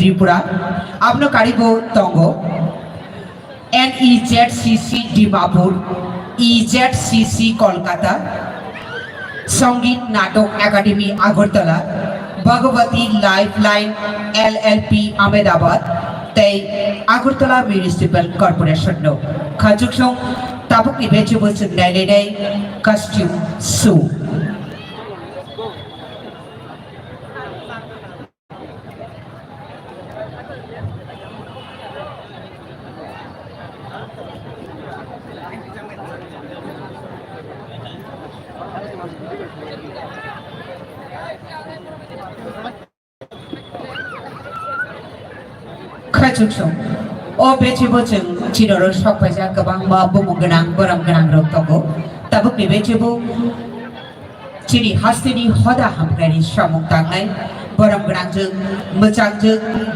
Tripura, Abno Karibo Tongo, NEZCC Dimapur, EZCC Kolkata, Songit Natok Academy Agartala, Bhagavati Lifeline LLP Ahmedabad, Tay Agartala Municipal Corporation no. Kajuksong Tapuk ni vegetables in Day costume suit. Kajuksong O vegetables in Chino Shop as a Kabamba Bumuganang, Boram Ganang Togo, Tabuk ni vegetable Chini Hastini Hoda Hambai Shamuk Tangai, Boram Ganang, Muchang,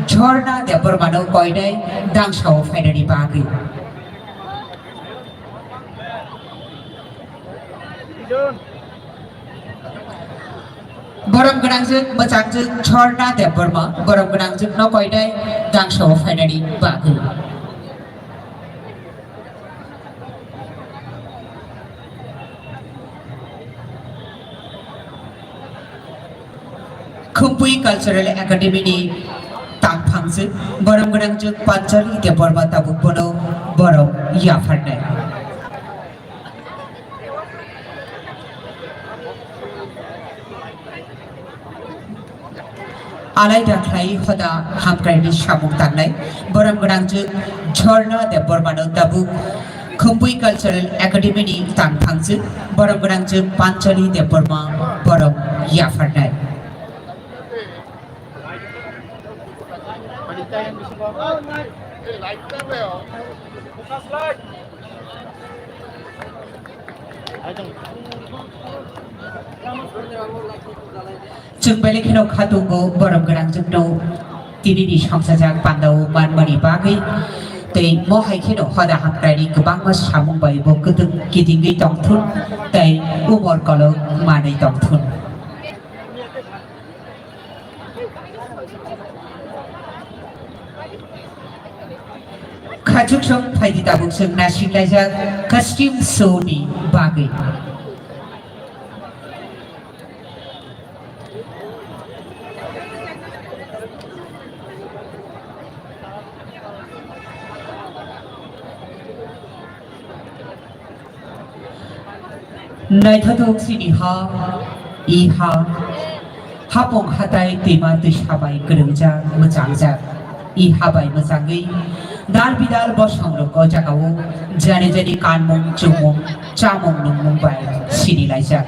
Jorna, the Bormano Koide, Dangshaw Finally Bagi. Boram Ganang, Muchang, Jorna, the Burma, Boram Ganang, no Koide, Dangshaw Finally Bagi. Khumpui Cultural Academy ni Tang Phangsu, Boram Ganang Panchali, the Borma Tabukono, Borom Yapharo. Alai Yakhwrai Hoda Hambai Shamuk Tangai, Boram Ganang Jorna, the Bormano Tabu, Khumpui Cultural Academy ni Tang Phangsu, Boram Ganang Panchali, the Borma, Borom Yapharo. Jung balik hino khatungo Boram Ganang no tini di Samsajak Pandau Manmani Bagi Tay Mohai hino Hoda Hambai Gobang mas Samung Bai Bo Kutung Kitingi Tongthun Tay Umor Kolong Manai Tongthun Kajuksong Paidi Tabuksong Nashing Laja Costume Sony Bagi Naithatok Siniha Iha Hapong Hatai Tima Tishabai Gerungja Muchangja Ihabai Musangi Dal Bidal Bosong Gojakawo Jani Jani Kanmong Chumong Chamong Mumbai Chini Laja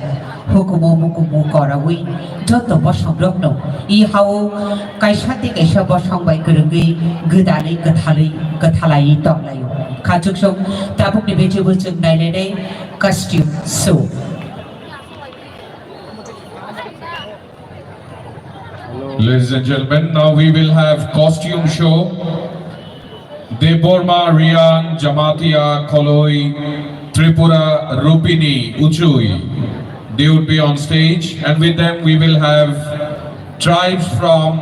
Hukumo Mukumu Korawi Joto Bosong Rokno Ihao Kaishati Kesha Bosong by Gerungi Gudali Gathali Gathalai Tonglayo Kajuksong Tabuk ni vegetables in Nailene costume show. Ladies and gentlemen, now we will have costume show. De Borma, Riang, Jamatia, Koloi, Tripura, Rupini, Uchui. They would be on stage, and with them we will have tribes from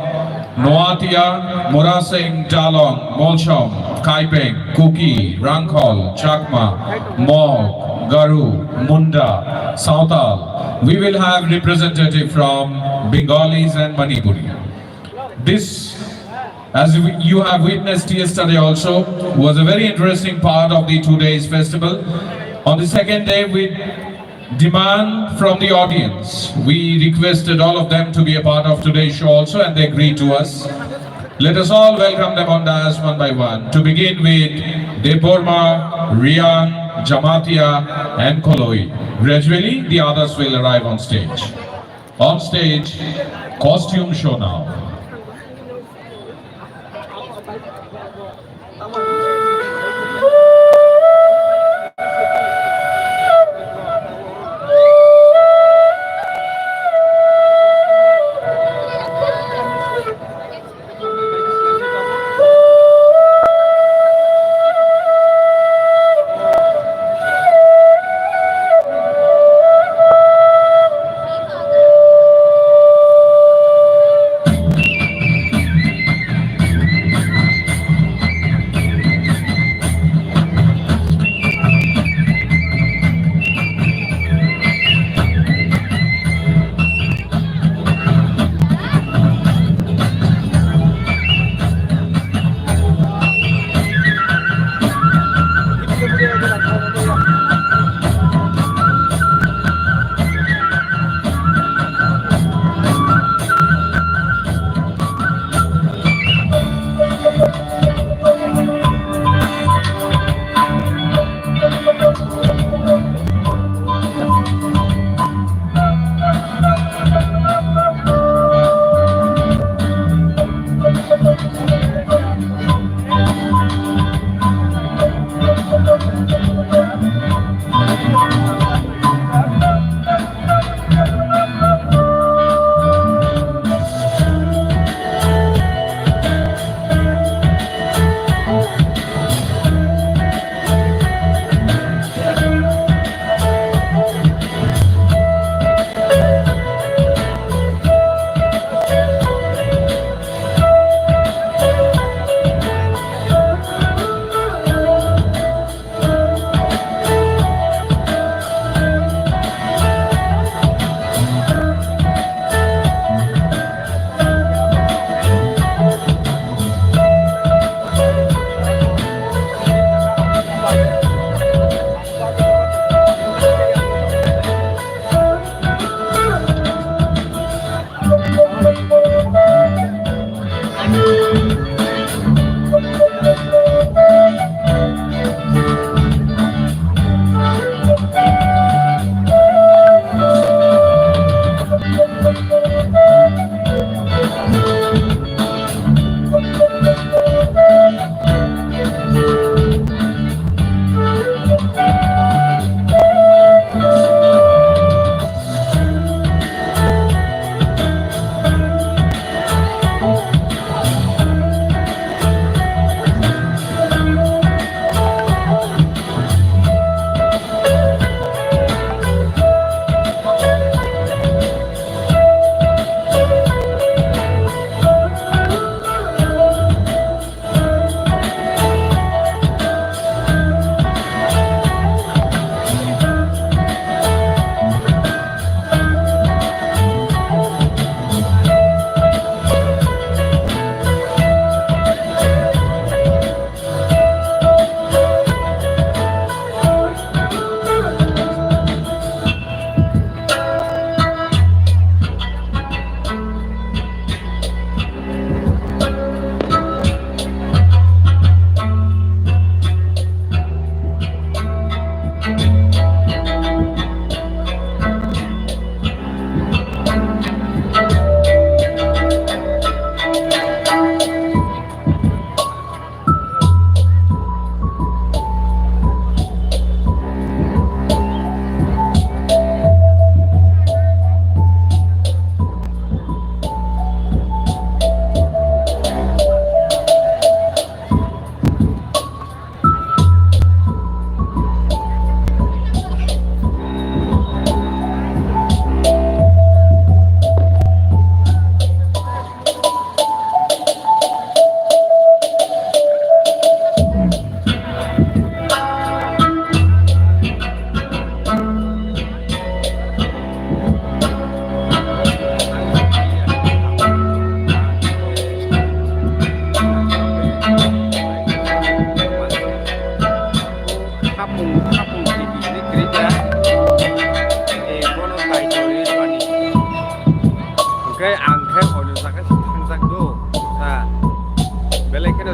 Noatia, Morasing, Talong, Molchom, Kaipeng, Kuki, Rangkhol, Chakma, Mog, Garu, Munda, Sautal. We will have representative from Bengalis and Manipuri. This, as you have witnessed yesterday also, was a very interesting part of the 2 days festival. On the second day, we demand from the audience. We requested all of them to be a part of today's show also, and they agreed to us. Let us all welcome them on dais one by one. To begin with, Deporma, Riang, Jamatia, and Koloi. Gradually, the others will arrive on stage. On stage, costume show now.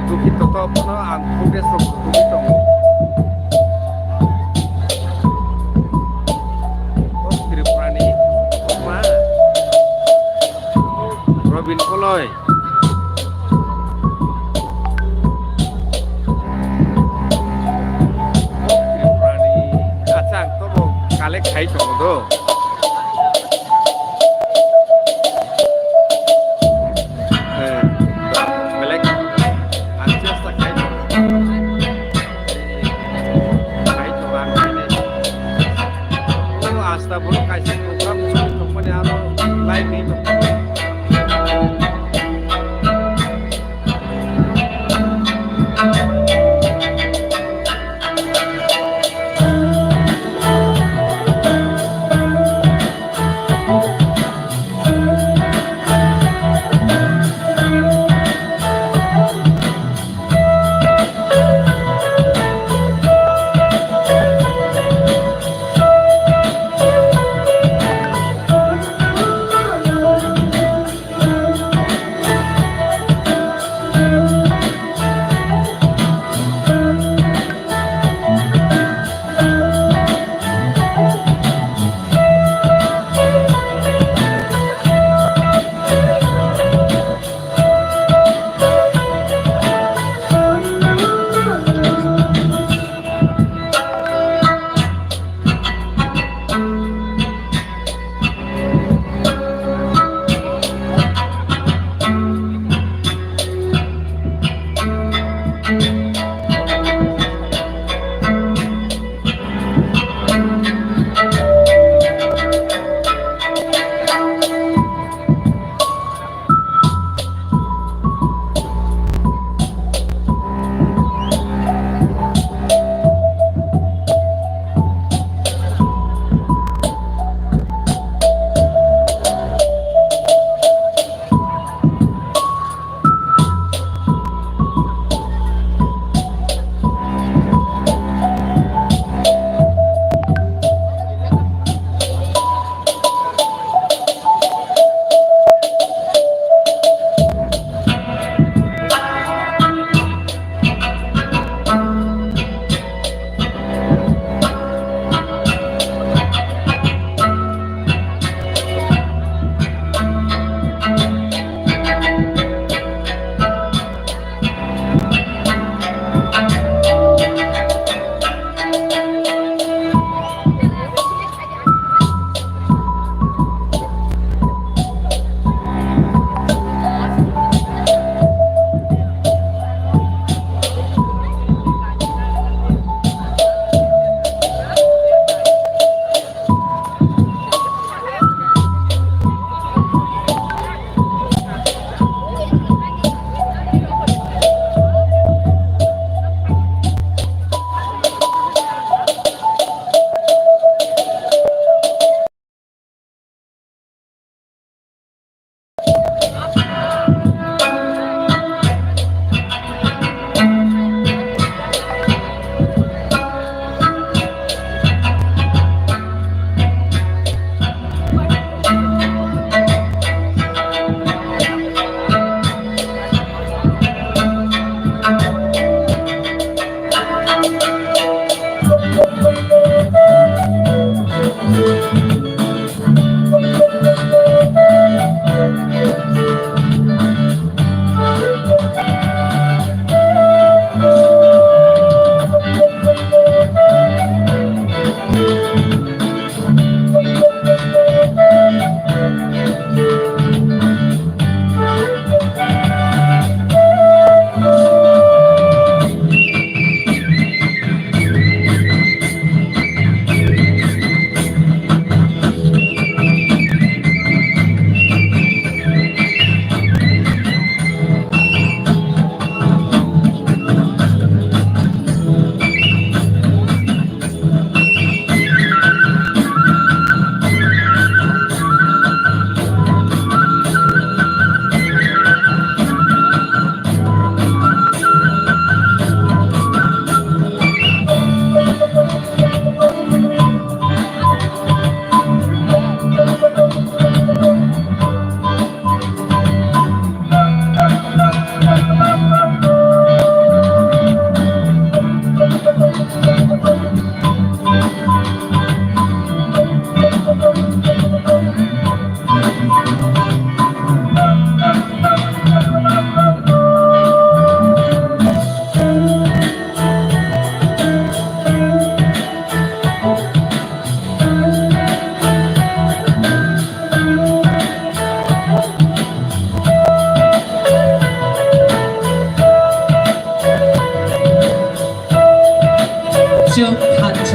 दुखित तो आं footage दुखित त्रिपुरानि मा Robin कलय त्रिपुरानि आच्छा आं तो collect खाइ दङ दो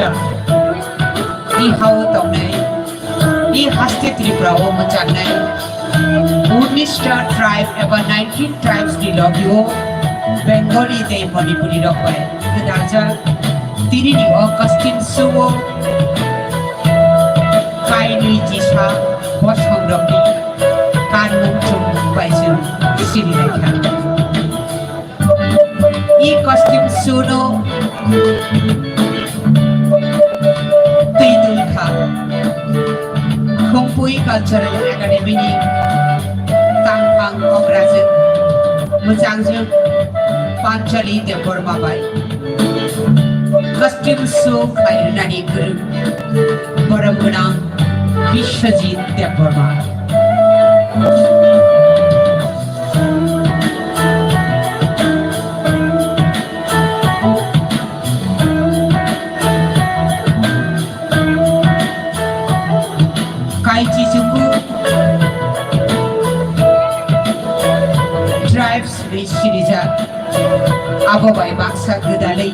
culture i hau tongnai i haste Tripura mojangnai 19টা tribe एबा 19 tribes ni logio Bengali te Manipuri rokbai daja tini ni o custom suo kaini jisa bosong rokni kanung chung baisu sini rekha i custom suno tidul kha Khumpui Cultural Academy ni tangpang okrajeng mojangjeng Panchali Deborma bai custom show khairnani guru Boromuna Vishwajit Deborma Kaichi Juku Tribes Rishirija Abobai Baksa Gudalei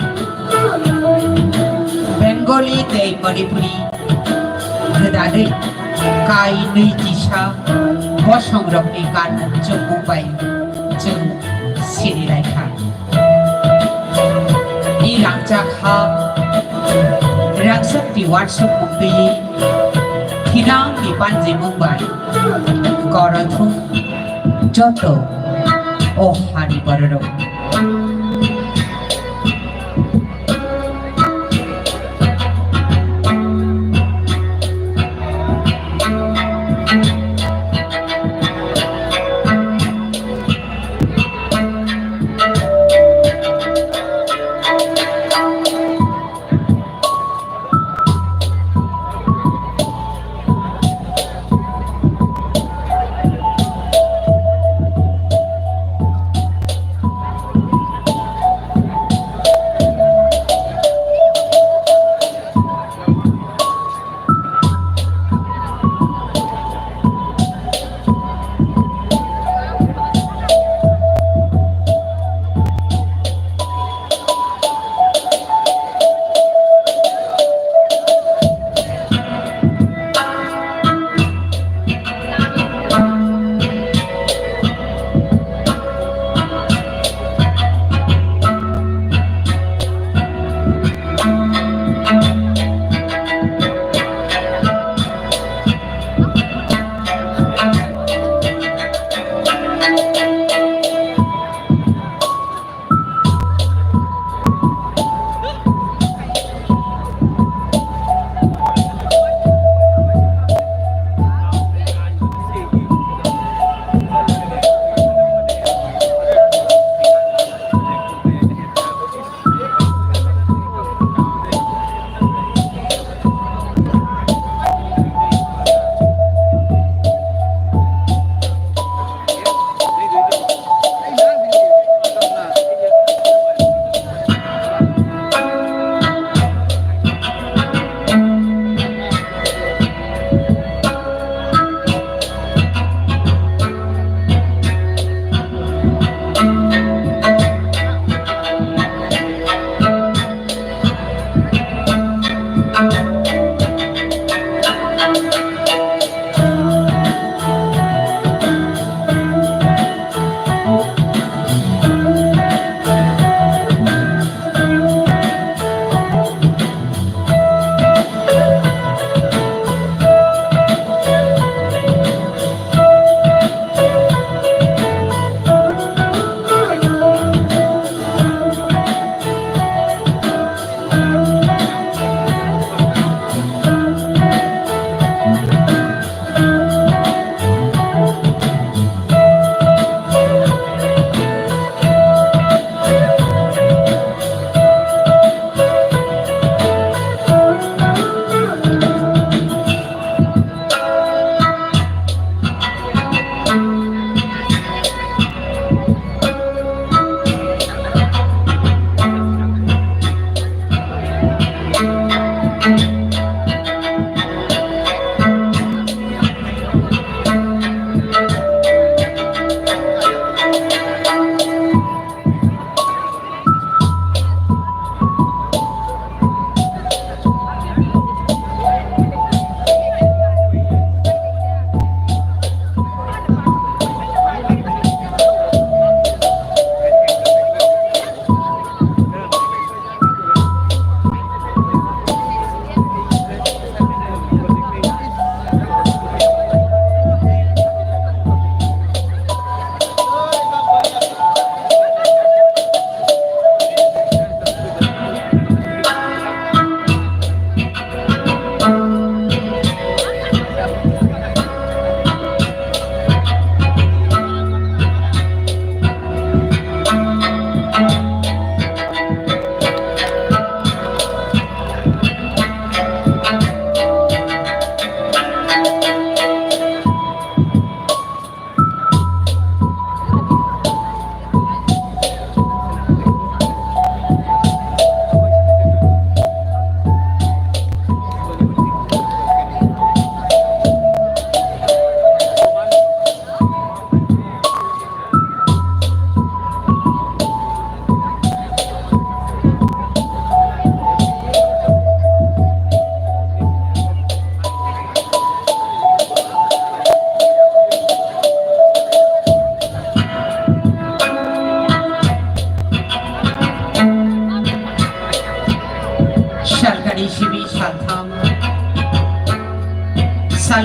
Bengali te Manipuri Gudalei Kai Nui Jisha Bosong Rokni Kan Jung Mumbai Jung Sini Laika I Rangja Kha Rangsak Di Watsuk Mumbai Hinang di Panji Mumbai Korothung Joto Oh Hani Barado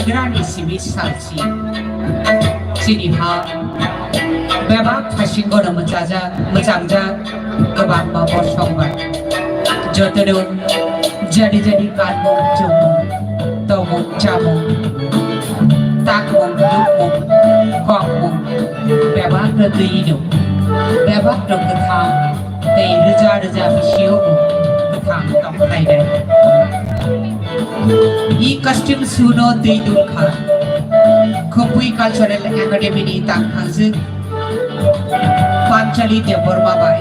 Sangrani Simi Salsi Chini Ha Bebak Tashingo no Machangja Gabak Mabo Shongba Joto Jadi Kalmo Jumu Tomo Chamu Takmong Lukmong Kokmong Bebak Ratuinu Bebak Rukatang They Raja Vishiyomu Katang Tong Thailand E costume suno Dei Dulkha Khumpui Cultural Academy ni Tang Hangzuk Panchali Deborma Bai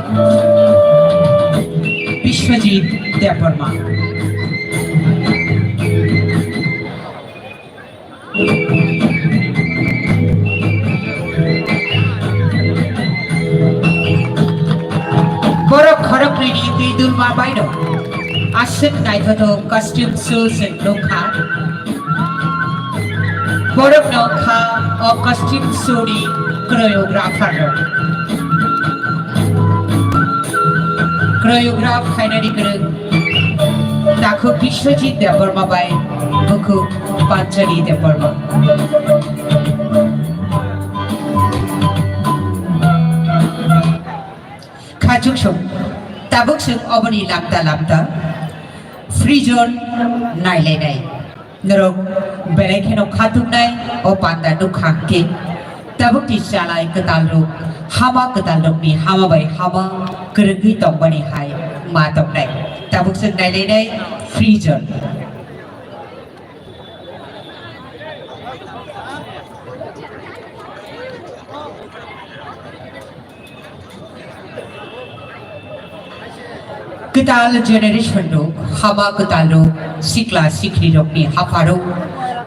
Vishwajit Deborma Borok Khorok Rini Dei Dulma Bai no Asik Naithato costume shoes and Lokha Borok Nokha or costume suri choreographer Choreograph Hainari Guru Takho Vishwajit Deborma Bai Bukhu Panchali Deborma Khachuk Shuk Tabuk Shuk Obani Lamta Free zone Nai Nerok Berekeno Khatuk Nai O Panda Nukhangke Tabuk Tishalai Kataluk Hama Kataluk ni Hama Bai Hama Kerenggi Tongbani Hai Matok Nai Tabuk Shuk Nai Free zone Ketal generation lo, hama ketal lo, sikla sikri rokni Yapharo,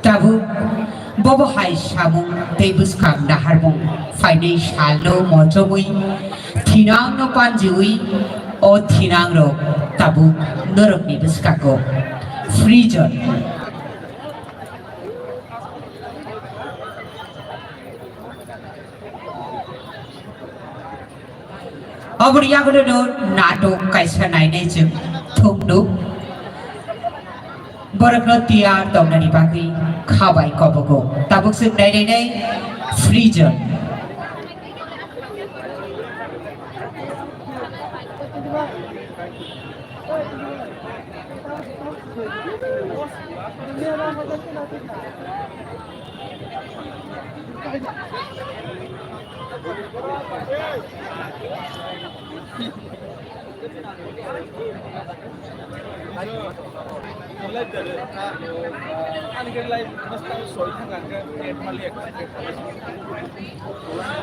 tabu, bobo hai samung, debus kam naharmung, fainai shalo mojomui, tinang no panjui, o tinang ro, tabu, norokni buskako, free zone. Abri yagulo nato kaisa naine jeng thumnu borakno tiar tomnani bagi khabai kobogo tabuk suk naine free zone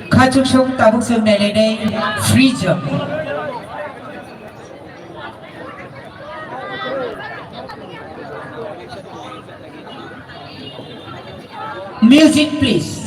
Khachuk Shuk Tabuk Suk Nailene Free Zone Music please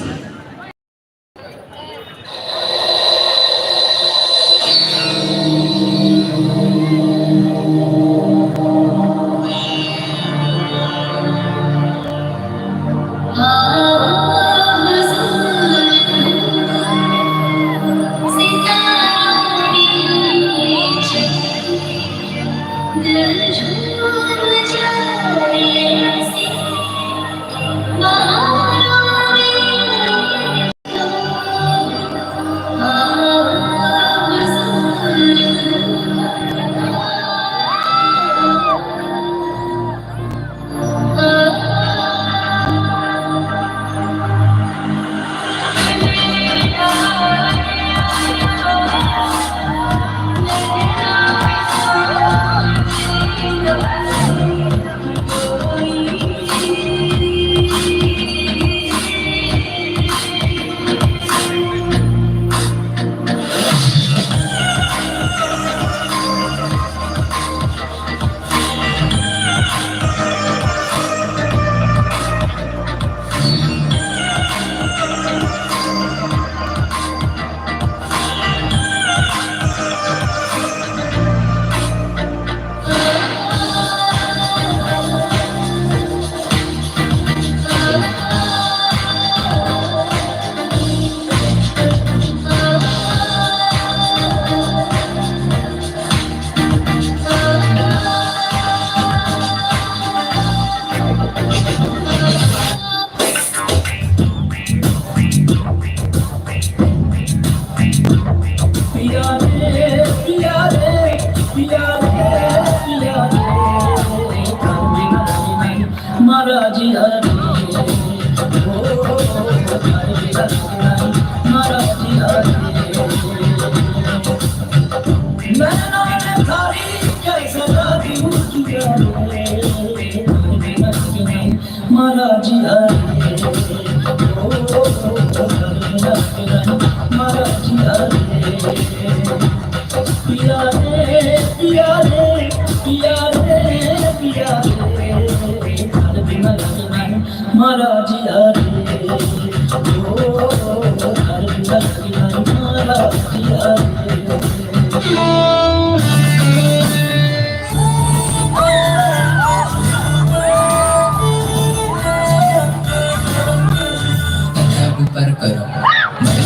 bubar karo,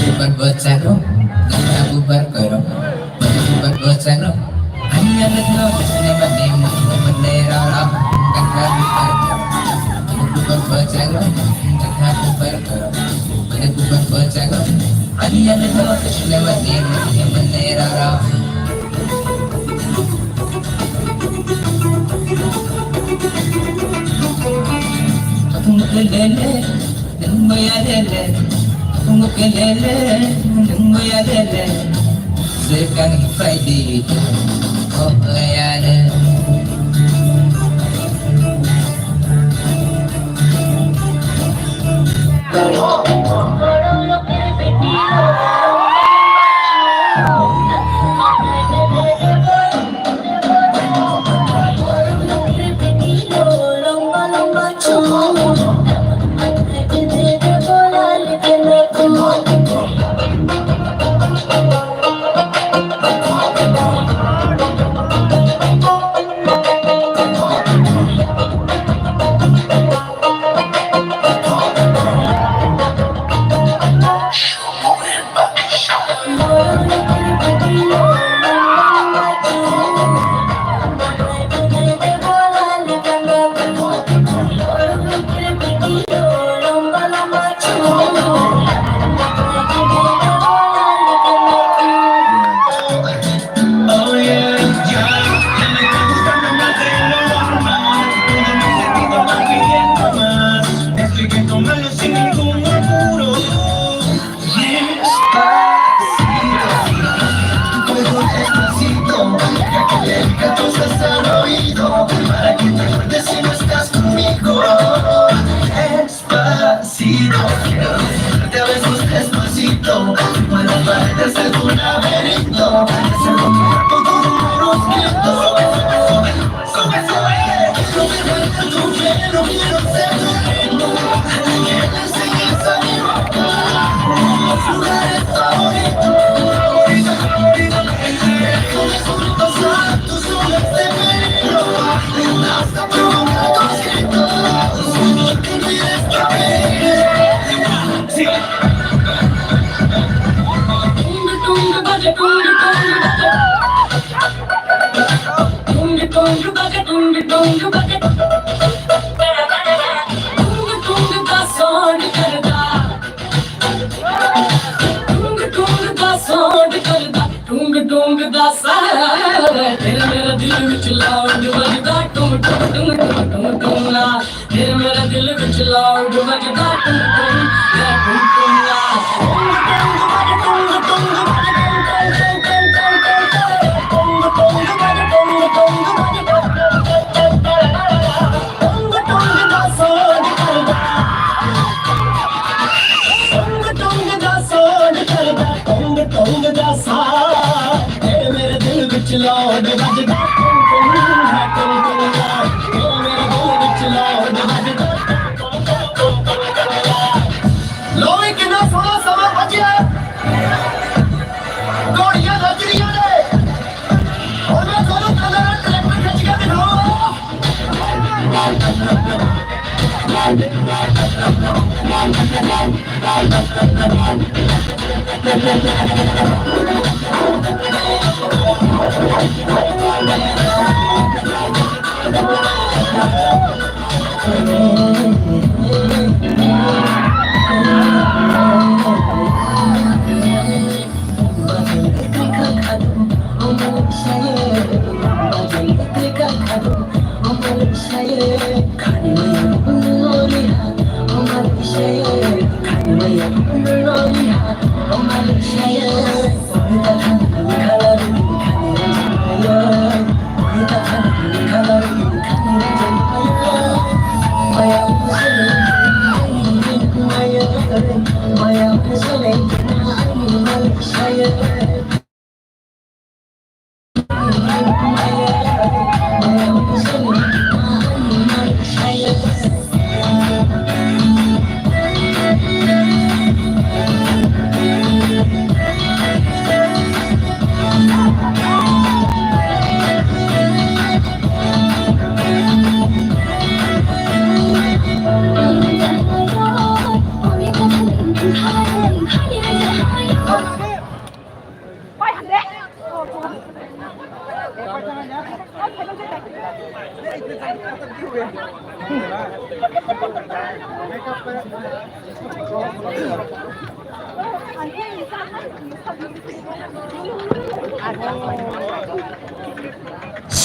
bubar bocano, ganda bubar karo, bubar bocano. Hanya letno kesini madem, bendera ram, ganda bubar karo, bubar bocano, ganda bubar karo, bubar bocano. Hanya letno kesini madem, bendera ram. Lele, nungguya lele, nunggu lele, nungguya lele. Sekarang Friday, oh ayane.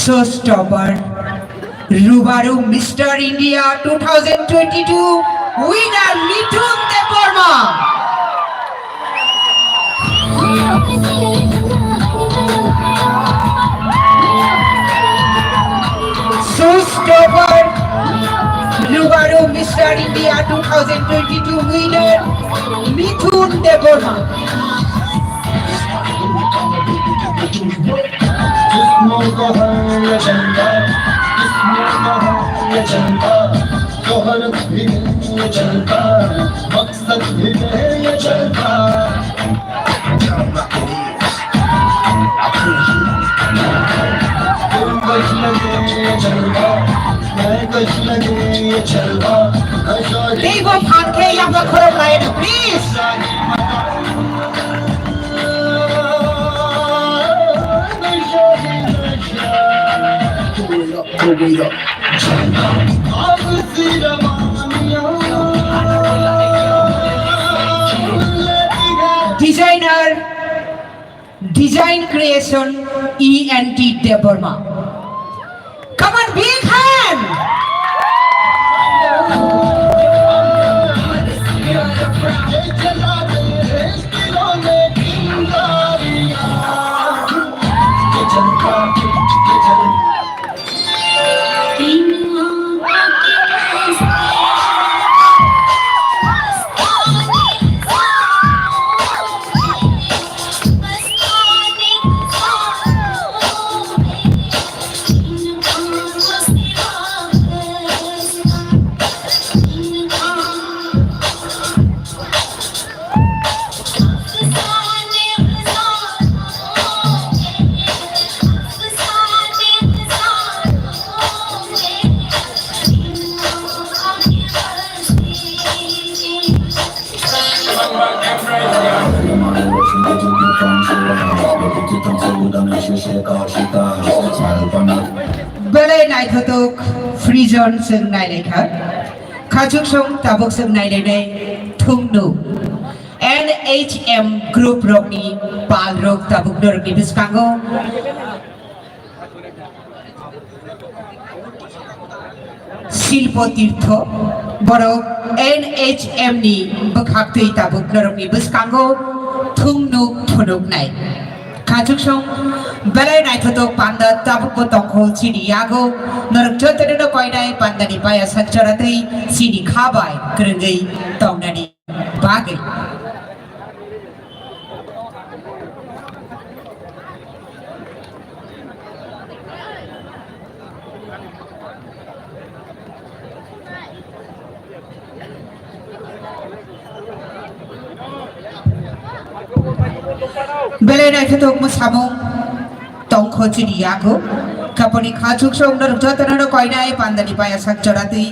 Showstopper Rubaru Mr. India 2022 winner Mithun Deborma. Showstopper Rubaru Mr. India 2022 winner Mithun Deborma. जिस्मों को है ये चंदा, जिस्मों को है ये चंदा, शोहरत भी है ये चलता, मकसद भी है ये चलता। तुम कश लगे ये चलता, मैं कश लगे ये चलता। Dave of Hanke Yapharo line, please. Designer, design creation, ENT Deborma. Come on, big hand. Belai nai thotok free zone sung nai lekha khachuk sung tabuk sung nai lenai thungnu NHM group rokni pal rok tabuk dorki biskango শিল্প তীর্থ বড় NHM ni bkhakti tabuk dorki biskango thungnu thunuk nai khachuk sung Belai nai thotok panda tabuk botongko Chini yago norok Joto koinai pandani paya sancharatei Chini Hambai krengei tongnani bagai Belai nai thotok musamung tongko Chini yago kaponi khachuk sung norok Joto koinai pandani paya sancharatei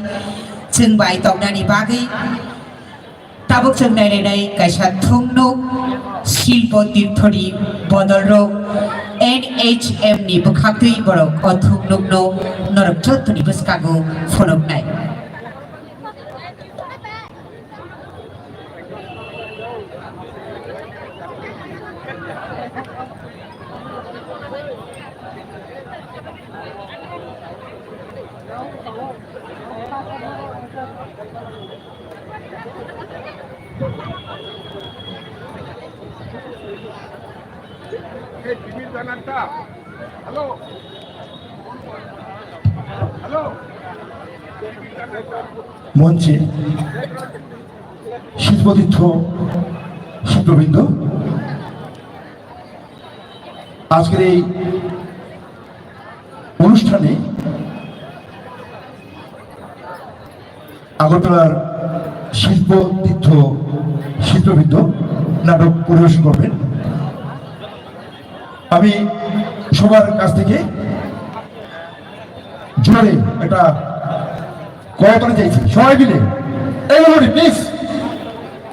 chungbai tongnani bagai tabuk sung nai lenai kaisa thungnu শিল্প তীর্থনি বদলরক NHM ni bkhakti borok othungnukno norok Joto ni biskango phonok nai এই টিভির ব্যানারটা hello hello মঞ্চে শিল্পতীর্থ শিল্পবৃন্দ, আজকের এই অনুষ্ঠানে আগরতলার শিল্পতীর্থ শিল্পবৃন্দ নাটক পরিবেশন করবেন। আমি সবার কাছ থেকে জোরে একটা করতালি চাইছি, সবাই মিলে everybody please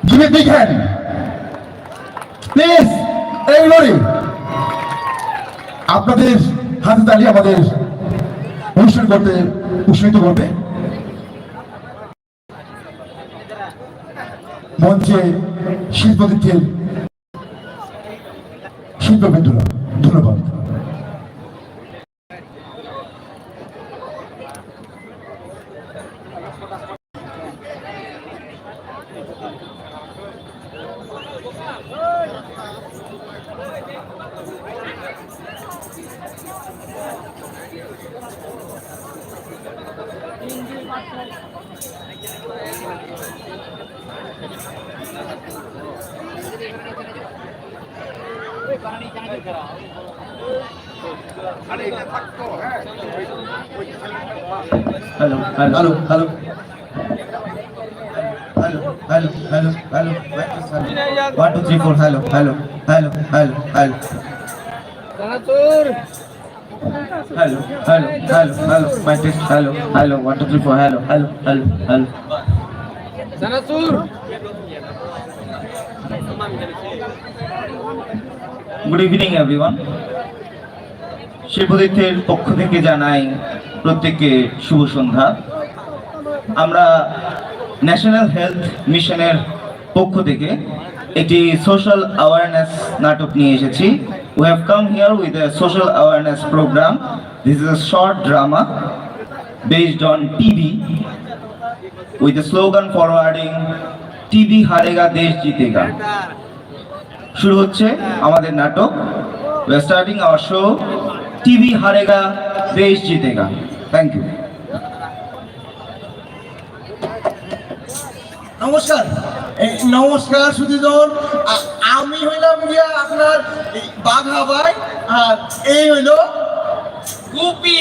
give a big hand please everybody। আপনাদের হাতে তালি আমাদের অনুষ্ঠান করতে উৎসাহিত করবে। মঞ্চে শিল্পতীর্থের শিল্পবৃন্দরা, ধন্যবাদ। আরে এটা থাকতো হ্যাঁ hello hello hello hello hello hello 1 2 3 4 hello hello hello hello hello জানাতুর hello hello hello hello my test hello hello 1 2 3 4 hello hello hello hello জানাতুর গুড ইভিনিং এভরিওয়ান। শিল্পতীর্থের পক্ষ থেকে জানাই প্রত্যেককে শুভ সন্ধ্যা। আমরা ন্যাশনাল হেলথ মিশনের পক্ষ থেকে একটি সোশ্যাল অ্যাওয়ারনেস নাটক নিয়ে এসেছি। We have come here with a social awareness program. This is a short drama based on TB with the slogan forwarding TB हारेगा देश जीतेगा। শুরু হচ্ছে আমাদের নাটক। We are starting our show TB हारेगा देश जीतेगा। Thank you. নমস্কার, নমস্কার সুধীজন। আমি হইলাম গিয়া আপনার বাঘা ভাই, আর এই হইল গুপি।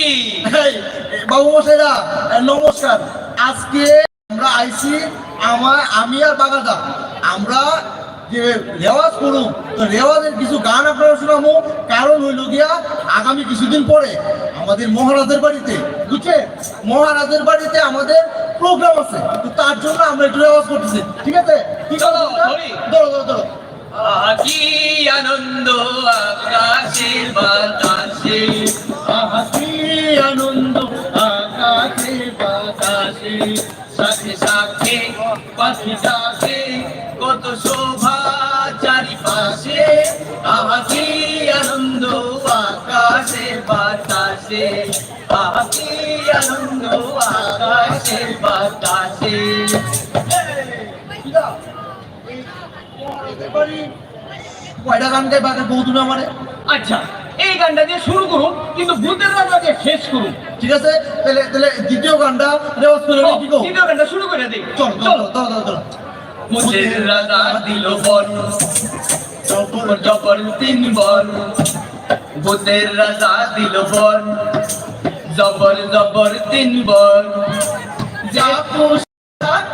বাবু মশাইরা নমস্কার। আজকে আমরা আইছি, আমি আর বাঘাদা আমরা যে রেওয়াজ করুন, তো রেওয়াজের কিছু গান আপনারা শোনাবো। কারণ হইল গিয়া আগামী কিছুদিন পরে আমাদের মহারাজের বাড়িতে, বুঝছে, মহারাজের বাড়িতে আমাদের প্রোগ্রাম আছে, তো তার জন্য আমরা একটু রেওয়াজ করতেছি। ঠিক আছে, ঠিক আছে, ধরো ধরো ধরো। কি আনন্দ আকাশে বাতাসে, কি আনন্দ আকাশে বাতাসে, সাথে সাথে পাখি ডাকে, কত শোভা চারিপাশে। কি আনন্দ আকাশে বাতাসে, কি আনন্দ আকাশে বাতাসে। কয়টা গান গাই বাঘের বউ তুমি আমারে? আচ্ছা, এই গানটা দিয়ে শুরু করুন, কিন্তু ভূতের রাজাকে শেষ করুন। ঠিক আছে, তাহলে তাহলে দ্বিতীয় গানটা রেওয়াজ করে নিই, কি গো? দ্বিতীয় গানটা শুরু করে দিই। চলো চলো চলো চলো। ভূতের রাজা দিল বর, জবর জবর তিন বর। ভূতের রাজা দিল বর, জবর জবর তিন বর। যা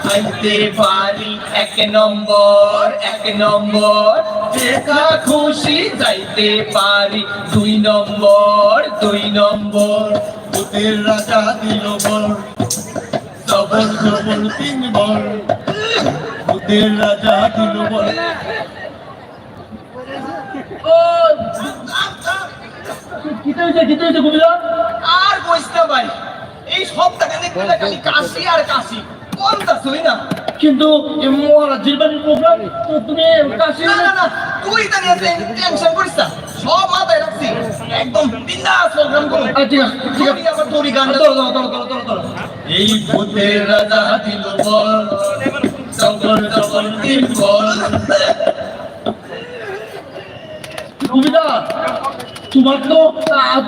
খাইতে পারি এক নম্বর, এক নম্বর। যেথা খুশি যাইতে পারি দুই নম্বর, দুই নম্বর। ভূতের রাজা দিল বর, জবর জবর তিন বর। ভূতের রাজা দিল বর। আর কইস না ভাই, এই সপ্তাহে দেখতে খালি কাশি আর কাশি, বলতাছই না। কিন্তু মহারাজের বাড়ির প্রোগ্রাম, তো তুমি কাশি না না না, তুই তা নিয়ে টেনশন করিস না। সব মাথায় রাখছি একদম বিন্দাস প্রোগ্রাম করো। ঠিক আছে ঠিক আছে, আবার তোরই গানটা তোলো। এই ভূতের রাজা দিল বল, জঙ্গল জঙ্গল দিল বল। কবিতা,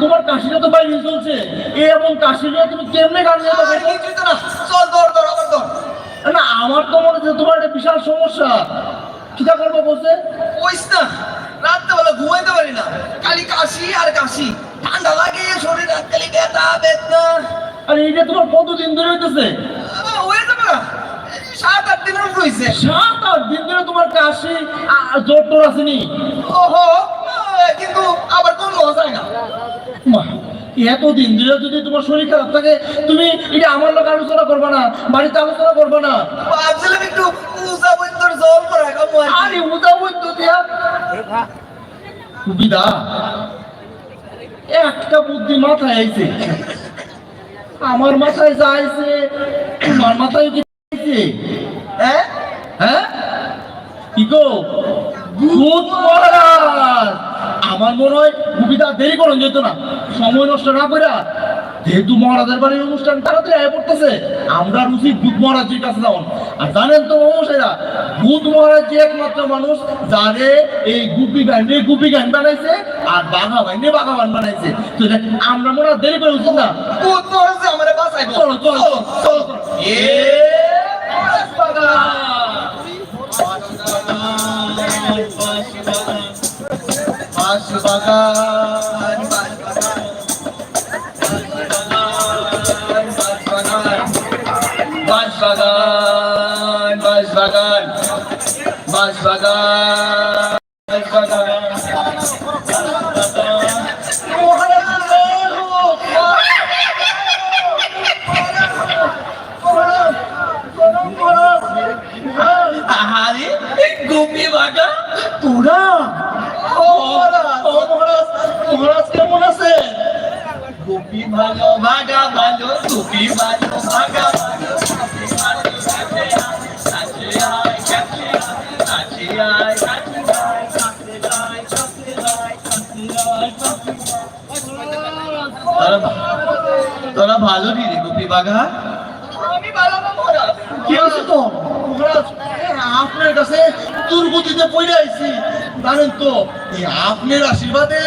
তোমার কাশিটা তো বাইরে চলছে, এমন কাশিটা তুমি কেমনে গান গাইতে আর কিছুই তো না, চল ধর আবার ধর। না আমার তো মনে হচ্ছে তোমার একটা বিশাল সমস্যা। কিটা করবো বলছে? কইস না, রাত্রেবেলা ঘুমাইতে পারি না, খালি কাশি আর কাশি, ঠান্ডা লাগে শরীর, খালি ব্যথা বেদনা। আর এইটা তোমার কতদিন ধরে হইতেছে? হয়ে যাবে না, 7-8 দিনের উপর হয়েছে। 7-8 দিন ধরে তোমার কাশি জ্বর টোর আসেনি? ওহো, কিন্তু আবার কোনো যায় না। মা, এতদিন ধরে যদি তোমার শরীর খারাপ থাকে, তুমি এটা আমার লোক আলোচনা করবা না, বাড়িতে আলোচনা করবা না? ভাবছিলাম একটু উজা বৈদ্যর জল করা খাবো আর কি। আরে উদা বৈদ্য দিয়া সুবিধা, একটা বুদ্ধি মাথায় আইছে, আমার মাথায় যা আইছে তোমার মাথায় কি আইছে? হ্যাঁ হ্যাঁ কি গো, ভূত মহারাজ! আমার মনে হয় সুবিধা দেরি করুন যেত না, সময় নষ্ট না করে, যেহেতু মহারাজের বাড়ির অনুষ্ঠান তাড়াতাড়ি আয় পড়তেছে, আমরা উচিত ভূত মহারাজের কাছে যাওন। আর জানেন তো মহাশয়রা, ভূত মহারাজ যে একমাত্র মানুষ যারে এই গুপি গান বানাইছে আর বাঘা গান বানাইছে। তো আমরা মনে হয় দেরি করে উচিত না, ভূত মরেছে, আমারে বাঁচাইবো। চলো চলো চলো চলো। আরে গুপি বাগা তোরা মহারাজ কেমন আছে? গুপি ভালো ভাগা ভালো, গুপি ভালো ভাগা ভালো, তোরা ভালো নি রে গুপি বাঘা? আমি ভালো না মহারাজ। কি হয়েছে তো মহারাজ? আপনার কাছে দুর্গতিতে পড়ে আইছি, জানেন তো আপনার আশীর্বাদে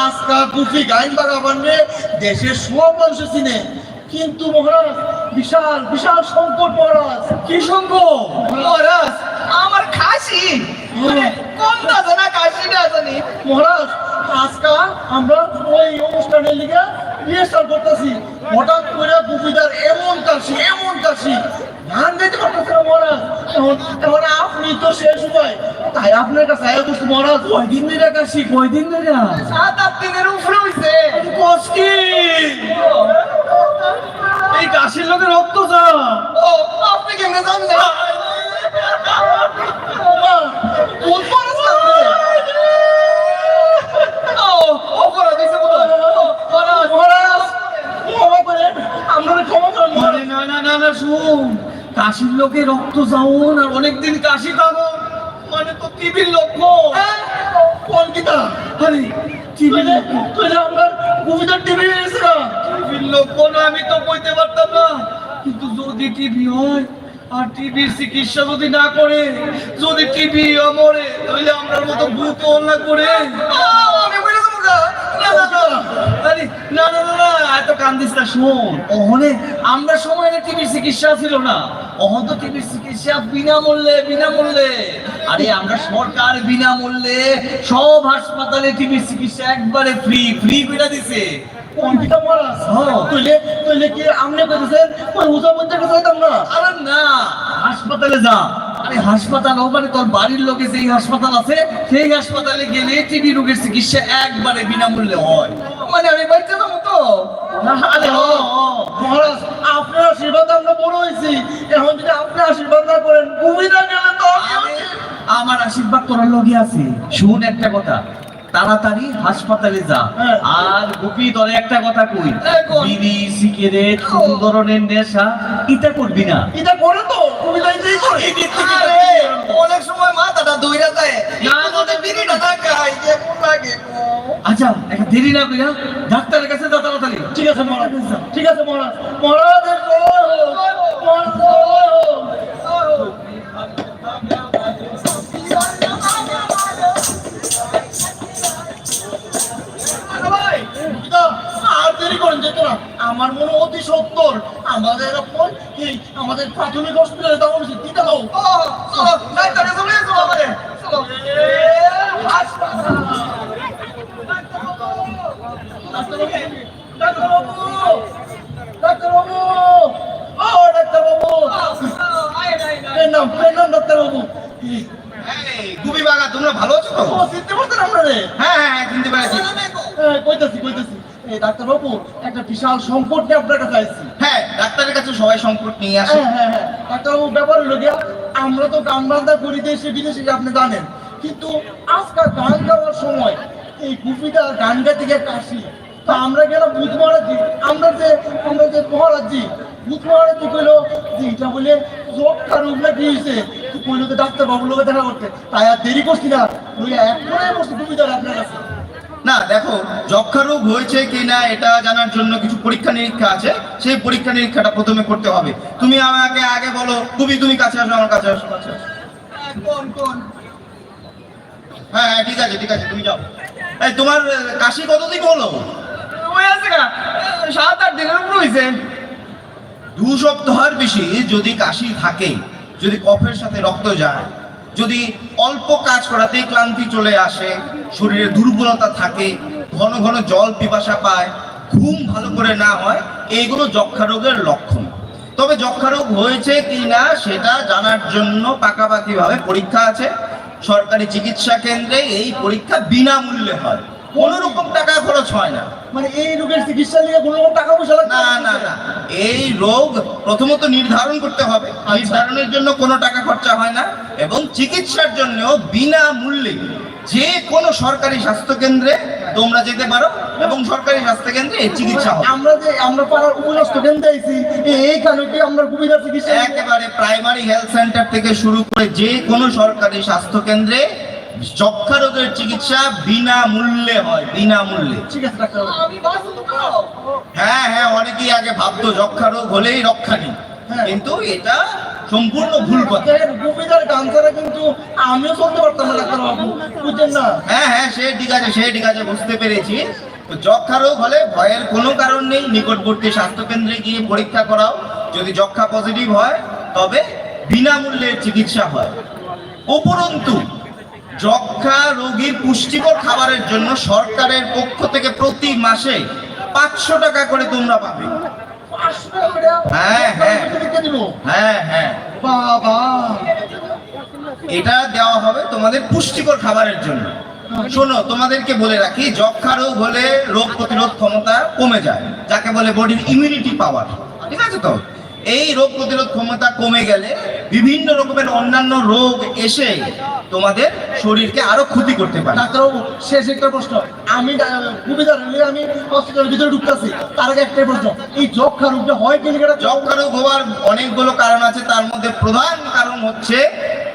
আজকা গুপি গাইন বাঘা বানবে দেশের সব মানুষ চিনে। কিন্তু মহারাজ বিশাল বিশাল সংকট মহারাজ। কি সংকট মহারাজ? আমার খাসি কোন দাদা না কাশিটা জানি মহারাজ? আজকা আমরা ওই অনুষ্ঠানের লিগে রিহার্সাল করতেছি, হঠাৎ করে গুপিদার এমন কাশি গান গাইতে পারতেছে না মহারাজ। এখন আপনি তো শেষ উপায়, তাই আপনার কাছে আয়া বসছি মহারাজ। কয়দিন ধরে কাশি? কয়দিন ধরে? 7-8 দিনের উপরে হয়েছে। কষ্টি এই কাশির লোকে রক্ত যা। ও আপনি কেমনে জানলেন? কোন মহারাজ কাঁদছে? অপরাধ হয়েছে বোধহয়। মহারাজ ক্ষমা করেন, আমরা ক্ষমা করেন মহারাজ। না শুন, কাশির লোকে রক্ত যাওন আর অনেকদিন কাশি থাকো মানে তো টিভির লক্ষণ। কোন কিতা? আরে টিভি তুই আমরা গুপিদার টিভি এসে না। টিভির লক্ষণ আমি তো কইতে পারতাম না, কিন্তু যদি টিভি হয় আর টিভির চিকিৎসা যদি না করে, যদি টিভি মরে, তাহলে আমরার মতো ভূত না করে আমি বলে দেবো না। আরে না এত কান্দিস না। শোন, ওখানে আমরা সময় টিভির চিকিৎসা ছিল না, অহন তো টিভির চিকিৎসা বিনামূল্যে। আরে আমরা সরকার বিনামূল্যে সব হাসপাতালে টিভির চিকিৎসা একবারে ফ্রি করে দিছে। কোন কিতা মহারাজ? তুইলে কি আমনে কইতেছেন ওই উজা মধ্যে যাইতাম না? আরে না, হাসপাতালে যা। আরে হাসপাতাল মানে তোর বাড়ির লোকে যেই হাসপাতাল আছে সেই হাসপাতালে গেলে টিবি রোগের চিকিৎসা একবারে বিনামূল্যে হয়। মানে আমি বাচ্চা যাবো তো। আরে মহারাজ আপনার আশীর্বাদ আমরা বড় হয়েছি, এখন যদি আপনি আশীর্বাদ না করেন গুপিদা গেলে তো আমার আশীর্বাদ করার লগে আছে। শুন একটা কথা, তাড়াতাড়ি হাসপাতালে যা। আর গুপি তোরে একটা কথা কই, বিড়ি সিগারেট কোন ধরনের নেশা এটা করবি না। এটা করে তো কবিতাইতেই করে আরে অনেক সময় মাথাটা দইরা যায় না তোদের বিড়িটা না খাই যে কোন লাগে আচ্ছা একটা দেরি না কইরা ডাক্তারের কাছে যা তাড়াতাড়ি ঠিক আছে মহারাজ, ঠিক আছে মহারাজ, মহারাজের জয় হোক, মহারাজের জয় হোক। আর দেরি করেন যেত না, আমার মনে অতি সত্তর আমাদের আমাদের প্রাথমিক হসপিটালে যাওয়া উচিত। কি দাও চলো ডাক্তারের কাছে চলে চলো আমারে চলো ডাক্তারবাবু, ডাক্তারবাবু, ও ডাক্তারবাবু, প্রণাম ডাক্তারবাবু। এই গুবি বাগা তোমরা ভালো আছো তো? ও চিনতে পারতেন আপনারে? হ্যাঁ হ্যাঁ চিনতে পেরেছি। কইতাছি এই ডাক্তারবাবু, একটা বিশাল সংকট নিয়ে আপনার কাছে আসছি। হ্যাঁ ডাক্তারের কাছে সবাই সংকট নিয়ে আসে। হ্যাঁ ডাক্তারবাবু, ব্যাপার হলো গিয়া আমরা তো গান বান্ধা করি দেশে বিদেশে, আপনি জানেন, কিন্তু আজকাল গান গাওয়ার সময় এই গুপিটা গান গাইতে গিয়ে কাশি। তো আমরা গেলাম ভূত মহারাজি, আমরা যে মহারাজি ভূত মহারাজি কইলো যে এটা বলে জোটটা রোগ না কি হয়েছে, কইলো তো ডাক্তারবাবুর লোকে দেখা করতে, তাই আর দেরি করছি না, ওই একবারে বসে গুপিটার আপনার কাছে। না দেখো, যক্ষা রোগ হয়েছে কিনা এটা জানার জন্য কিছু পরীক্ষা নিরীক্ষা আছে, সেই পরীক্ষা নিরীক্ষাটা প্রথমে করতে হবে। তুমি আমাকে আগে বলো, তুমি কাছে আসো, আমার কাছে আসো, কাছে আসো। কোন হ্যাঁ ঠিক আছে তুমি যাও। এই তোমার কাশি কতদিন হলো? ওই আছে না 7-8 দিনের উপর হইছে। 2 সপ্তাহের বেশি যদি কাশি থাকে, যদি কফের সাথে রক্ত যায়, যদি অল্প কাজ করাতেই ক্লান্তি চলে আসে, শরীরে দুর্বলতা থাকে, ঘন ঘন জল পিপাসা পায়, ঘুম ভালো করে না হয়, এইগুলো যক্ষা রোগের লক্ষণ। তবে যক্ষা রোগ হয়েছে কিনা সেটা জানার জন্য পাকাপাকিভাবে পরীক্ষা আছে। সরকারি চিকিৎসা কেন্দ্রে এই পরীক্ষা বিনামূল্যে হয়, কোনো রকম টাকা খরচ হয় না। মানে এই রোগের চিকিৎসা নিয়ে কোনো রকম টাকা পয়সা লাগে না, এই রোগ প্রথমত নির্ধারণ করতে হবে, নির্ধারণের জন্য কোনো টাকা খরচা হয় না, এবং চিকিৎসার জন্য বিনামূল্যে যে কোনো সরকারি স্বাস্থ্য কেন্দ্রে তোমরা যেতে পারো, এবং সরকারি স্বাস্থ্য কেন্দ্রে এই চিকিৎসা হয়। আমরা পাড়ার উপস্বাস্থ্য কেন্দ্রে আইছি, এইখানে কি আমরা সুবিধা চিকিৎসা একেবারে প্রাইমারি হেলথ সেন্টার থেকে শুরু করে যে কোনো সরকারি স্বাস্থ্য কেন্দ্রে যক্ষা রোগের চিকিৎসা বিনামূল্যে হয়, বিনামূল্যে। ঠিক আছে ডাক্তার, হ্যাঁ অনেকেই আগে ভাবতো যক্ষা রোগ হলেই রক্ষা নেই, কিন্তু এটা সম্পূর্ণ ভুল কথা। গুপিদার গান ছাড়া কিন্তু আমিও চলতে পারতাম না ডাক্তারবাবু, বুঝছেন না? হ্যাঁ সে ঠিক আছে বুঝতে পেরেছি। তো যক্ষা রোগ হলে ভয়ের কোনো কারণ নেই, নিকটবর্তী স্বাস্থ্য কেন্দ্রে গিয়ে পরীক্ষা করাও, যদি যক্ষা পজিটিভ হয় তবে বিনামূল্যে চিকিৎসা হয়। উপরন্তু যক্ষা রোগীর পুষ্টিকর খাবারের জন্য সরকারের পক্ষ থেকে প্রতি মাসে 500 টাকা করে তোমরা পাবে। হ্যাঁ বাবা, এটা দেওয়া হবে তোমাদের পুষ্টিকর খাবারের জন্য। শোনো, তোমাদেরকে বলে রাখি, যক্ষা রোগ হলে রোগ প্রতিরোধ ক্ষমতা কমে যায়, যাকে বলে বডির ইমিউনিটি পাওয়ার, ঠিক আছে তো? এই রোগ প্রতিরোধ ক্ষমতা কমে গেলে বিভিন্ন রকমের অন্যান্য রোগ এসে তোমাদের শরীরকে আরো ক্ষতি করতে পারে। ডাক্তারবাবু, শেষ একটা প্রশ্ন, আমি আমি হসপিটালের ভিতরে ঢুকতেছি, তার আগে একটাই প্রশ্ন, এই যক্ষা রোগটা হয় কি? যক্ষা রোগ হওয়ার অনেকগুলো কারণ আছে, তার মধ্যে প্রধান কারণ হচ্ছে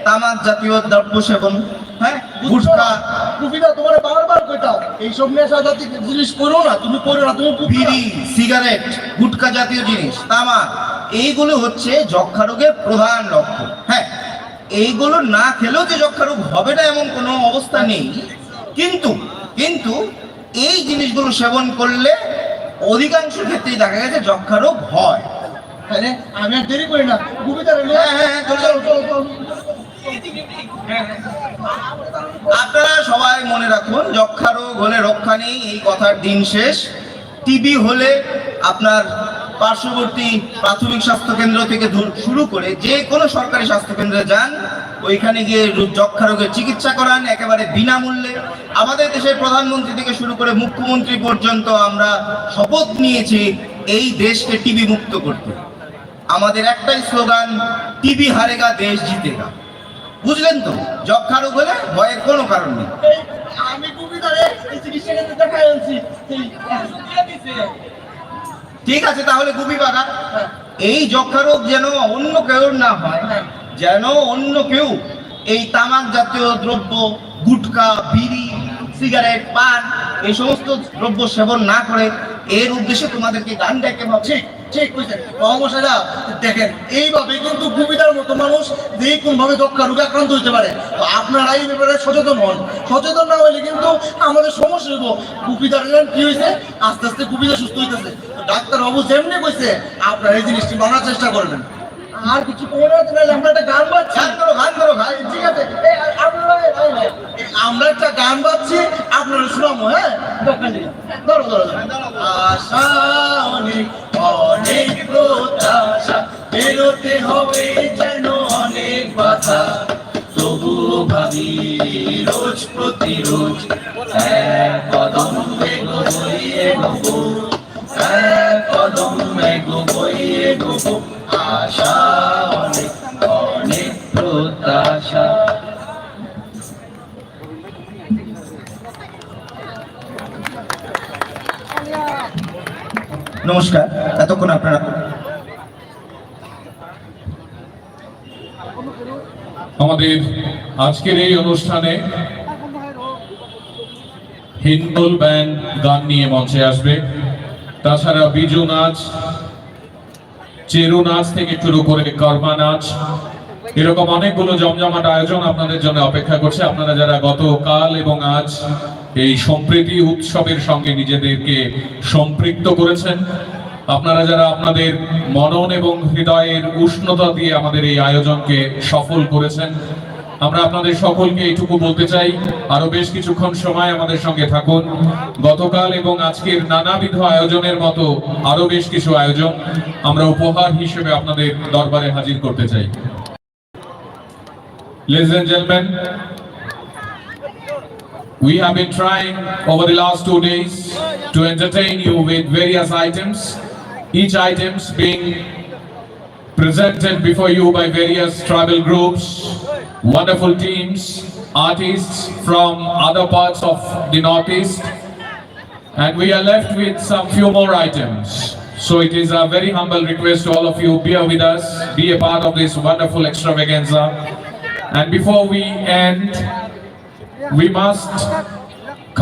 তামাক জাতীয় দ্রব্য সেবন। হ্যাঁ, গুটখা, তোমার বারবার কইতাও এইসব নেশা জাতীয় জিনিস করো না, তুমি বিড়ি, সিগারেট, গুটখা জাতীয় জিনিস, তামাক, এইগুলো হচ্ছে যক্ষা রোগের প্রধান লক্ষণ। হ্যাঁ, এইগুলো না খেলেও যে যক্ষা রোগ হবে না এমন কোনো অবস্থা নেই, কিন্তু এই জিনিসগুলো সেবন করলে অধিকাংশ ক্ষেত্রেই দেখা গেছে যক্ষা রোগ হয়। তাহলে আমি আর দেরি করি না, আপনারা সবাই মনে রাখুন, যক্ষা রোগ হলে রক্ষা নেই, এই কথার দিন শেষ। টিবি হলে আপনার পার্শ্ববর্তী প্রাথমিক স্বাস্থ্য কেন্দ্র থেকে শুরু করে যে কোনো সরকারি স্বাস্থ্য কেন্দ্রে যান, ওইখানে গিয়ে যক্ষা রোগের চিকিৎসা করান একেবারে বিনামূল্যে। আমাদের দেশের প্রধানমন্ত্রী থেকে শুরু করে মুখ্যমন্ত্রী পর্যন্ত আমরা শপথ নিয়েছি এই দেশকে টিবি মুক্ত করতে। আমাদের একটাই স্লোগান, টিবি হারেগা দেশ জিতেগা। বুঝলেন তো? যক্ষা রোগ হলে ভয়ের কোনো কারণ নেই। আমি চিকিৎসা কেন্দ্রে দেখাই আনছি, ঠিক আছে, তাহলে গুপি বাগা এই যক্ষা রোগ যেন অন্য কেউ না হয়, যেন অন্য কেউ এই তামাক জাতীয় দ্রব্য, গুটখা, বিড়ি, সিগারেট, পান এই সমস্ত দ্রব্য সেবন না করে, এর উদ্দেশ্যে তোমাদেরকে গান গাইতে হবে। ঠিক বুঝলেন মহামশাইরা, দেখেন এইভাবে কিন্তু গুপিদার মতো মানুষ যে কোন ভাবে যক্ষা রোগে আক্রান্ত হতে পারে। তো আপনারা এই ব্যাপারে সচেতন হন, সচেতন না হলে কিন্তু আমাদের সমস্যা হইব। গুপিদার কি হয়েছে, আস্তে আস্তে গুপিদার সুস্থ হইতেছে। ডাক্তার বাবু যেমনি কইছে আপনারা এই জিনিসটি মানার চেষ্টা করবেন। আর কিছু মনে হচ্ছে না, আমরা একটা গান বাজছি। গান করো ভাই, ঠিক আছে। আমরা একটা গান বাজছি, আপনারা শোনাবো। হ্যাঁ, ধরো ধরো। আশা অনেক অনেক প্রত্যাশা, বেরোতে হবে যেন অনেক বাধা, তবুও ভাবি রোজ প্রতিরোজ এক কদম এগোবইয়ে গোবো, এক কদম এগোবইয়ে গোবো। আশা অনেক অনেক প্রত্যাশা। নমস্কার, এতক্ষণ আপনারা আমাদের আজকের এই অনুষ্ঠানে হিন্দোল ব্যান্ড গান নিয়ে মঞ্চে আসবে। তাছাড়া বিজু নাচ, চেরু নাচ থেকে শুরু করে কর্মা নাচ, এরকম অনেকগুলো জমজমাট আয়োজন আপনাদের জন্য অপেক্ষা করছে। আপনারা যারা গতকাল এবং আজ এই সম্প্রীতি উৎসবের সঙ্গে নিজেদেরকে সম্পৃক্ত করেছেন, আপনারা যারা আপনাদের মনন এবং হৃদয়ের উষ্ণতা দিয়ে আমাদের এই আয়োজনকে সফল করেছেন, আমরা আপনাদের সকলকে এইটুকু বলতে চাই, আরো বেশ কিছুক্ষণ সময় আমাদের সঙ্গে থাকুন। গতকাল এবং আজকের নানাবিধ আয়োজনের মতো আরো বেশ কিছু আয়োজন আমরা উপহার হিসেবে আপনাদের দরবারে হাজির করতে চাই। Ladies and gentlemen, we have been trying over the last 2 days to entertain you with various items, each items being presented before you by various tribal groups, wonderful teams, artists from other parts of the Northeast, and we are left with some few more items. So it is a very humble request to all of you, bear with us, be a part of this wonderful extravaganza. And before we end, we must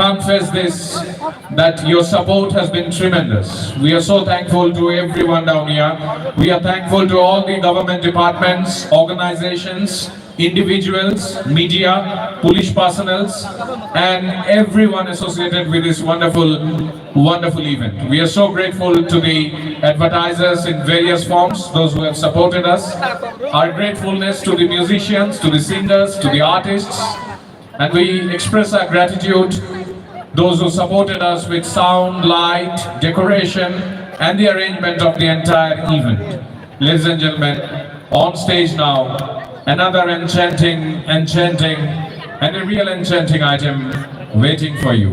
confess this, that your support has been tremendous. We are so thankful to everyone down here. We are thankful to all the government departments, organizations, individuals, media, police personnel, and everyone associated with this wonderful event. We are so grateful to the advertisers in various forms, those who have supported us. Our gratefulness to the musicians, to the singers, to the artists, and we express our gratitude those who supported us with sound, light, decoration, and the arrangement of the entire event. Ladies and gentlemen, on stage now, another enchanting and a real enchanting item waiting for you.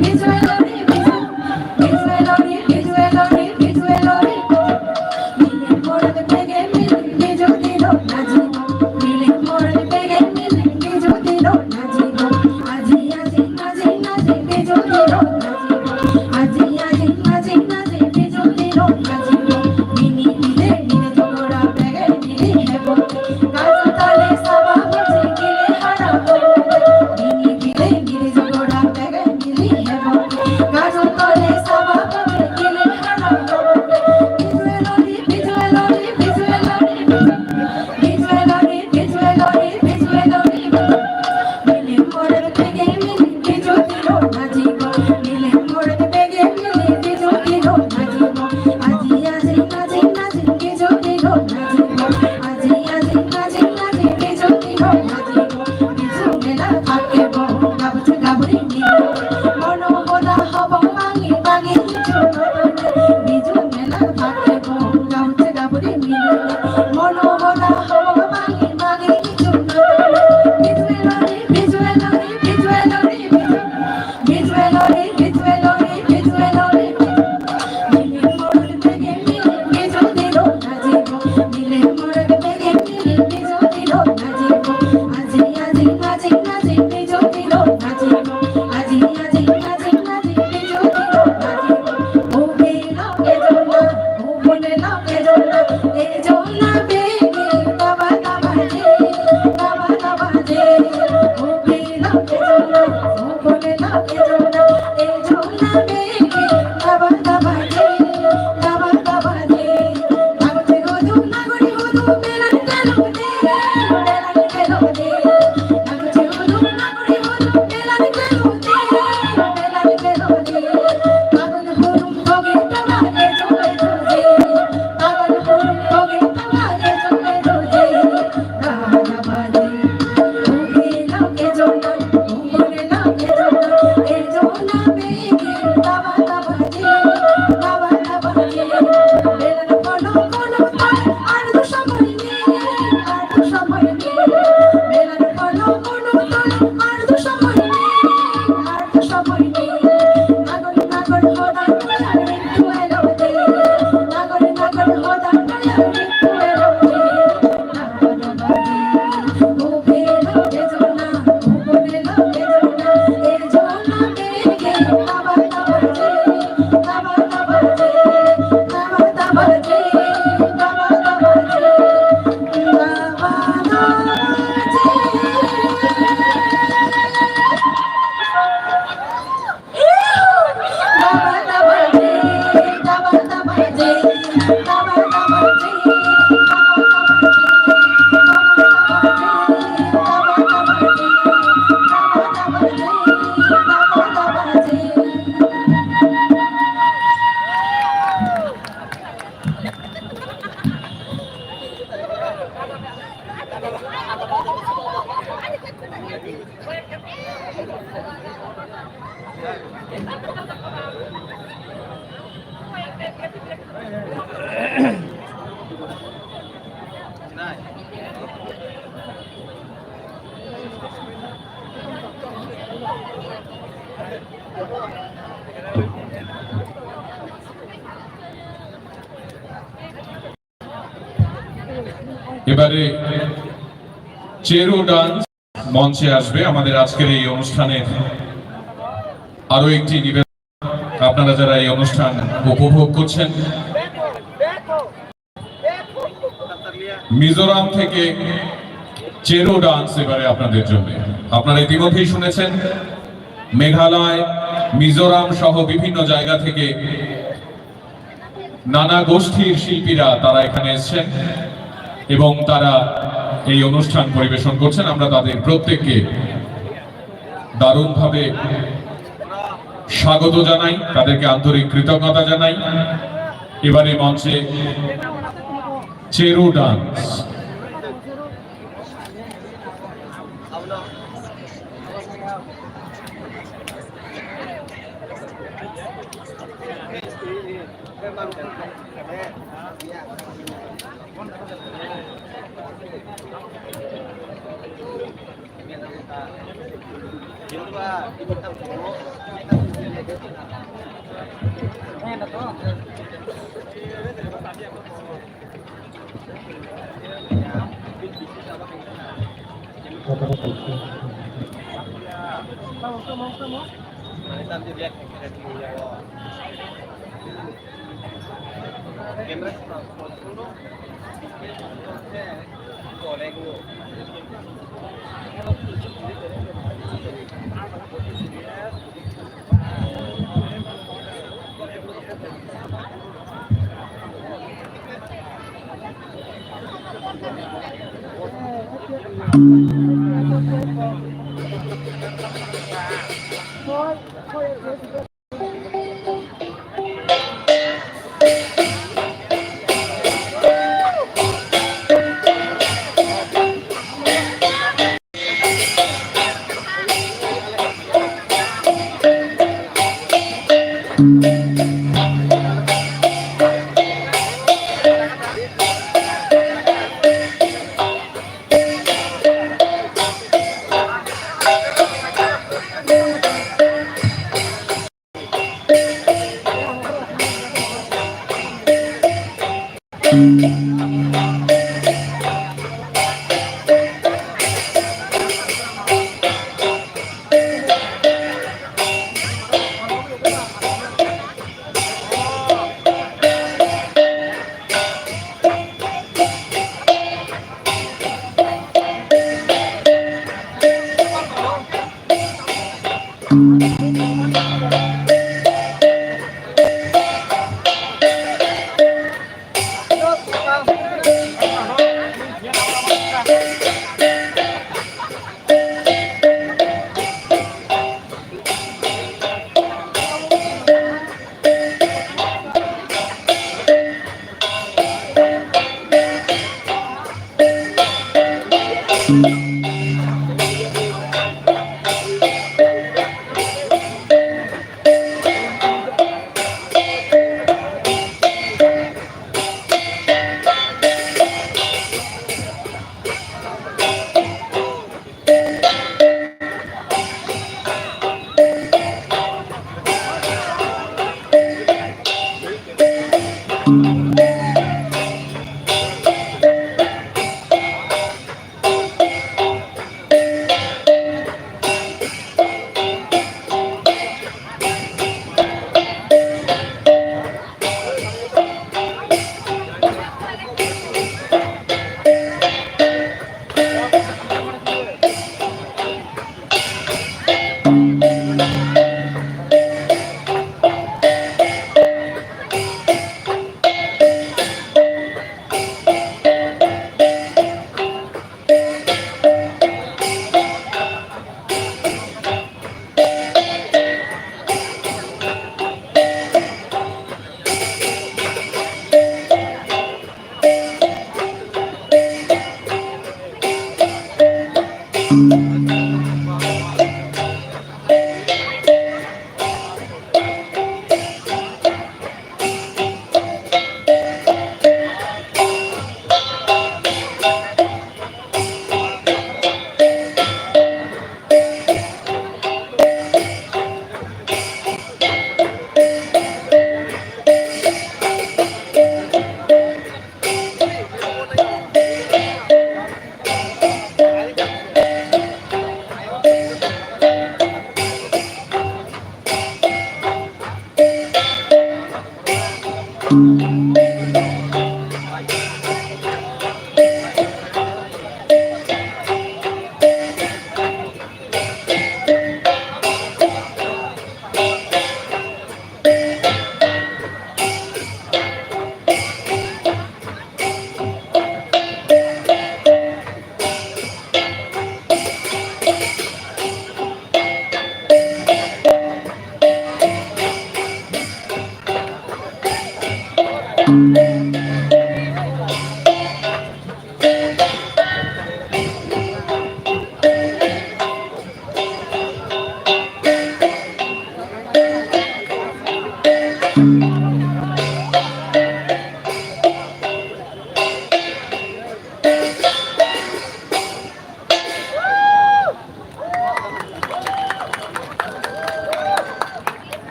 Visual এবারে চেরু dance মঞ্চে আসবে আমাদের আজকের এই অনুষ্ঠানের আরো একটি নিবেদন। আপনারা যারা এই অনুষ্ঠান উপভোগ করছেন, মিজোরাম থেকে চেরু ডান্স এবারে আপনাদের জন্য। আপনারা ইতিমধ্যেই শুনেছেন মেঘালয়, মিজোরাম সহ বিভিন্ন জায়গা থেকে নানা গোষ্ঠীর শিল্পীরা তারা এখানে এসেছেন এবং তারা এই অনুষ্ঠান পরিবেশন করছেন। আমরা তাদের প্রত্যেককে দারুণভাবে স্বাগত জানাই, তাদেরকে আন্তরিক কৃতজ্ঞতা জানাই। এবারে মঞ্চে চেরু ডান্স।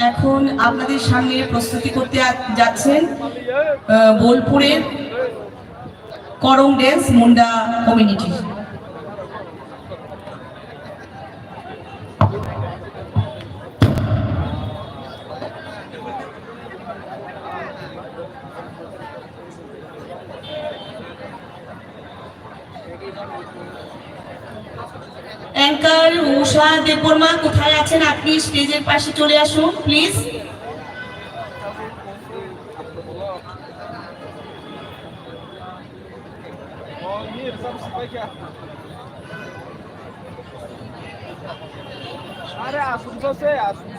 এখন আপনাদের সামনে প্রস্তুতি করতে যাচ্ছেন বোলপুরের করং ড্যান্স মুন্ডা কমিউনিটি। অ্যাঙ্কার উষা দেববর্মা কোথায় আছেন? আপনি স্টেজের পাশে চলে আসুন প্লিজ। আরে আসুন তো সে আসুন।